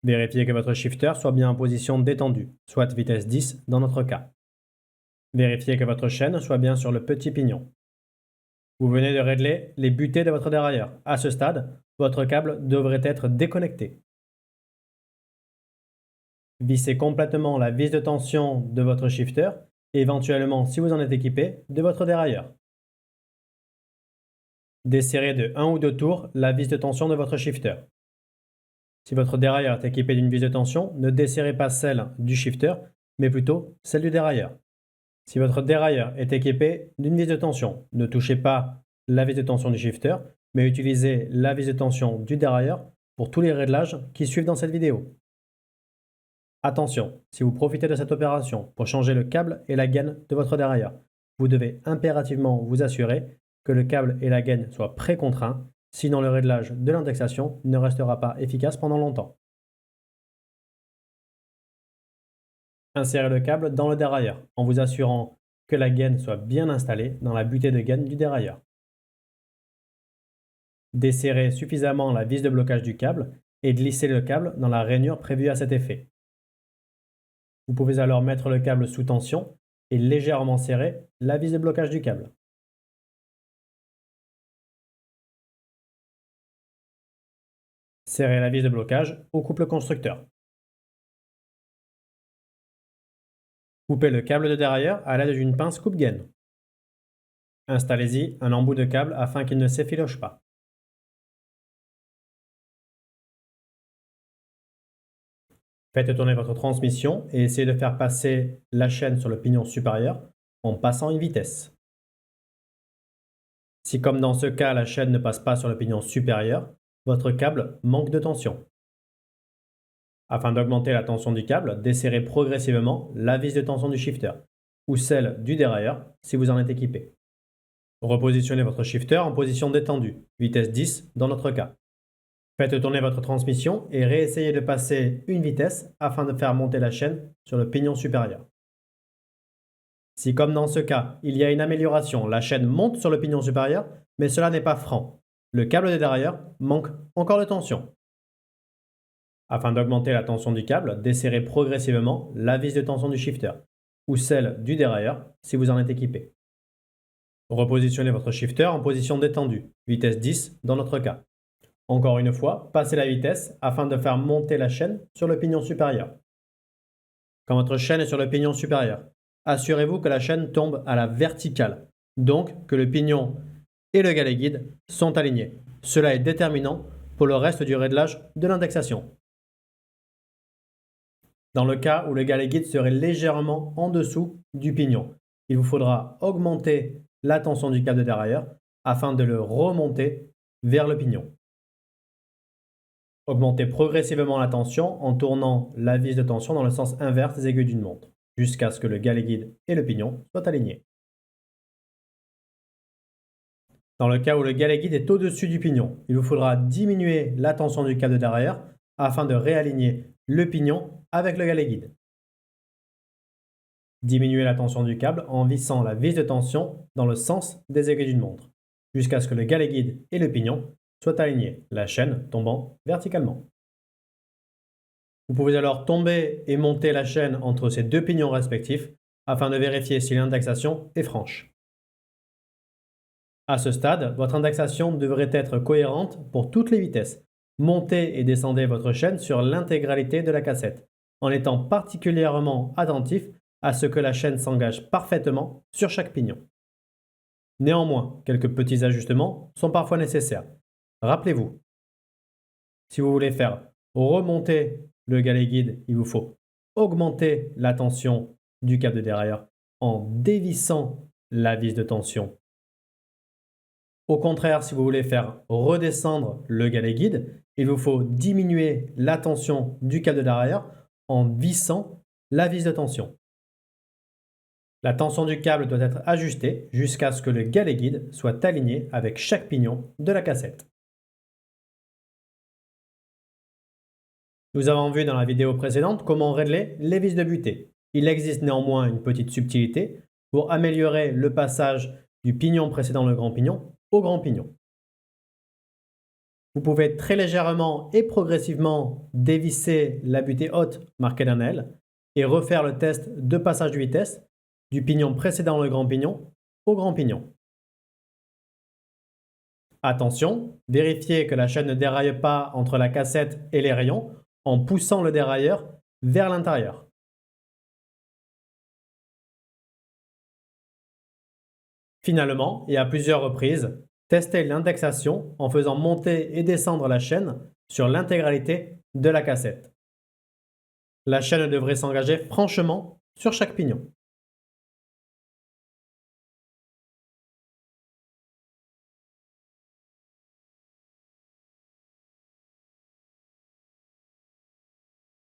Vérifiez que votre shifter soit bien en position détendue, soit vitesse 10 dans notre cas. Vérifiez que votre chaîne soit bien sur le petit pignon. Vous venez de régler les butées de votre dérailleur. À ce stade, votre câble devrait être déconnecté. Vissez complètement la vis de tension de votre shifter et éventuellement, si vous en êtes équipé, de votre dérailleur. Desserrez de 1 ou 2 tours la vis de tension de votre shifter. Si votre dérailleur est équipé d'une vis de tension, ne desserrez pas celle du shifter, mais plutôt celle du dérailleur. Si votre dérailleur est équipé d'une vis de tension, ne touchez pas la vis de tension du shifter, mais utilisez la vis de tension du dérailleur pour tous les réglages qui suivent dans cette vidéo. Attention, si vous profitez de cette opération pour changer le câble et la gaine de votre dérailleur, vous devez impérativement vous assurer que le câble et la gaine soient pré-contraints, sinon le réglage de l'indexation ne restera pas efficace pendant longtemps. Insérez le câble dans le dérailleur en vous assurant que la gaine soit bien installée dans la butée de gaine du dérailleur. Desserrez suffisamment la vis de blocage du câble et glissez le câble dans la rainure prévue à cet effet. Vous pouvez alors mettre le câble sous tension et légèrement serrer la vis de blocage du câble. Serrez la vis de blocage au couple constructeur. Coupez le câble de dérailleur à l'aide d'une pince coupe-gaine. Installez-y un embout de câble afin qu'il ne s'effiloche pas. Faites tourner votre transmission et essayez de faire passer la chaîne sur le pignon supérieur en passant une vitesse. Si comme dans ce cas la chaîne ne passe pas sur le pignon supérieur, votre câble manque de tension. Afin d'augmenter la tension du câble, desserrez progressivement la vis de tension du shifter ou celle du dérailleur si vous en êtes équipé. Repositionnez votre shifter en position détendue, vitesse 10 dans notre cas. Faites tourner votre transmission et réessayez de passer une vitesse afin de faire monter la chaîne sur le pignon supérieur. Si comme dans ce cas, il y a une amélioration, la chaîne monte sur le pignon supérieur, mais cela n'est pas franc, le câble de dérailleur manque encore de tension. Afin d'augmenter la tension du câble, desserrez progressivement la vis de tension du shifter ou celle du dérailleur si vous en êtes équipé. Repositionnez votre shifter en position détendue, vitesse 10 dans notre cas. Encore une fois, passez la vitesse afin de faire monter la chaîne sur le pignon supérieur. Quand votre chaîne est sur le pignon supérieur, assurez-vous que la chaîne tombe à la verticale, donc que le pignon et le galet guide sont alignés. Cela est déterminant pour le reste du réglage de l'indexation. Dans le cas où le galet guide serait légèrement en dessous du pignon, il vous faudra augmenter la tension du câble de dérailleur afin de le remonter vers le pignon. Augmentez progressivement la tension en tournant la vis de tension dans le sens inverse des aiguilles d'une montre, jusqu'à ce que le galet guide et le pignon soient alignés. Dans le cas où le galet guide est au-dessus du pignon, il vous faudra diminuer la tension du câble de dérailleur afin de réaligner le pignon avec le galet guide. Diminuez la tension du câble en vissant la vis de tension dans le sens des aiguilles d'une montre, jusqu'à ce que le galet guide et le pignon soient alignés, la chaîne tombant verticalement. Vous pouvez alors tomber et monter la chaîne entre ces deux pignons respectifs afin de vérifier si l'indexation est franche. À ce stade, votre indexation devrait être cohérente pour toutes les vitesses. Montez et descendez votre chaîne sur l'intégralité de la cassette, en étant particulièrement attentif à ce que la chaîne s'engage parfaitement sur chaque pignon. Néanmoins, quelques petits ajustements sont parfois nécessaires. Rappelez-vous, si vous voulez faire remonter le galet guide, il vous faut augmenter la tension du câble de dérailleur en dévissant la vis de tension. Au contraire, si vous voulez faire redescendre le galet guide, il vous faut diminuer la tension du câble de dérailleur en vissant la vis de tension. La tension du câble doit être ajustée jusqu'à ce que le galet guide soit aligné avec chaque pignon de la cassette. Nous avons vu dans la vidéo précédente comment régler les vis de butée. Il existe néanmoins une petite subtilité pour améliorer le passage du pignon précédant le grand pignon au grand pignon. Vous pouvez très légèrement et progressivement dévisser la butée haute marquée d'un L et refaire le test de passage de vitesse du pignon précédant le grand pignon au grand pignon. Attention, vérifiez que la chaîne ne déraille pas entre la cassette et les rayons en poussant le dérailleur vers l'intérieur. Finalement, et à plusieurs reprises, testez l'indexation en faisant monter et descendre la chaîne sur l'intégralité de la cassette. La chaîne devrait s'engager franchement sur chaque pignon.